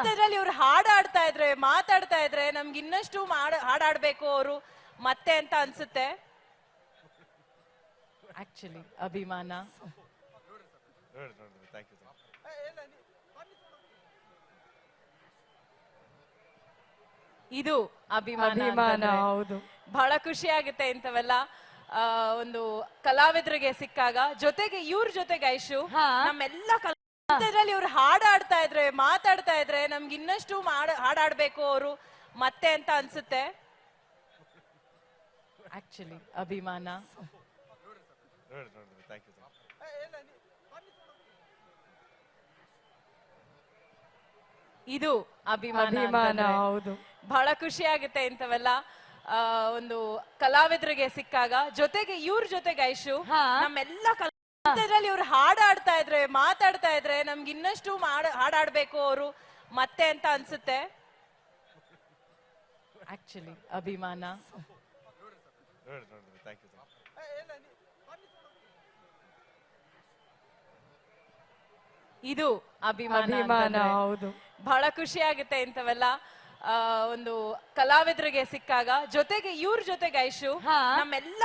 ಇದ್ರಲ್ಲಿ ಇವ್ರು ಹಾಡಾಡ್ತಾ ಇದ್ರೆ ಮಾತಾಡ್ತಾ ಇದ್ರೆ ನಮ್ಗೆ ಇನ್ನಷ್ಟು ಹಾಡಾಡ್ಬೇಕು ಅವರು ಮತ್ತೆ ಅಂತ ಅನ್ಸುತ್ತೆ. ಆಕ್ಚುಲಿ ಅಭಿಮಾನ. ಇದು ಅಭಿಮಾನ. ಹೌದು, ಬಹಳ ಖುಷಿ ಆಗುತ್ತೆ ಇಂಥವೆಲ್ಲ ಒಂದು ಕಲಾವಿದರಿಗೆ ಸಿಕ್ಕಾಗ. ಜೊತೆಗೆ ಇವ್ರ ಜೊತೆಗೆ ಐಶು ನಮ್ಮೆಲ್ಲ ಇದ್ರಲ್ಲಿ ಇವ್ರು ಹಾಡಾಡ್ತಾ ಇದ್ರೆ ಮಾತಾಡ್ತಾ ಇದ್ರೆ ನಮ್ಗೆ ಇನ್ನಷ್ಟು ಹಾಡಾಡ್ಬೇಕು ಅವರು ಮತ್ತೆ ಅಂತ ಅನ್ಸುತ್ತೆ. ಆಕ್ಚುಲಿ ಅಭಿಮಾನ. ಇದು ಅಭಿಮಾನ. ಹೌದು, ಬಹಳ ಖುಷಿ ಆಗುತ್ತೆ ಇಂಥವೆಲ್ಲ ಒಂದು ಕಲಾವಿದರಿಗೆ ಸಿಕ್ಕಾಗ. ಜೊತೆಗೆ ಇವ್ರ ಜೊತೆಗೆ ಐಶು ನಮ್ಮೆಲ್ಲ ಇದ್ರಲ್ಲಿ ಇವ್ರು ಹಾಡಾಡ್ತಾ ಇದ್ರೆ ಮಾತಾಡ್ತಾ ಇದ್ರೆ ನಮ್ಗೆ ಇನ್ನಷ್ಟು ಹಾಡಾಡ್ಬೇಕು ಅವರು ಮತ್ತೆ ಅಂತ ಅನ್ಸುತ್ತೆ. ಆಕ್ಚುಲಿ ಅಭಿಮಾನ. ಇದು ಅಭಿಮಾನ. ಹೌದು, ಬಹಳ ಖುಷಿ ಆಗುತ್ತೆ ಇಂಥವೆಲ್ಲ ಒಂದು ಕಲಾವಿದರಿಗೆ ಸಿಕ್ಕಾಗ. ಜೊತೆಗೆ ಇವ್ರ ಜೊತೆಗೆ ಐಶು ನಮ್ಮೆಲ್ಲ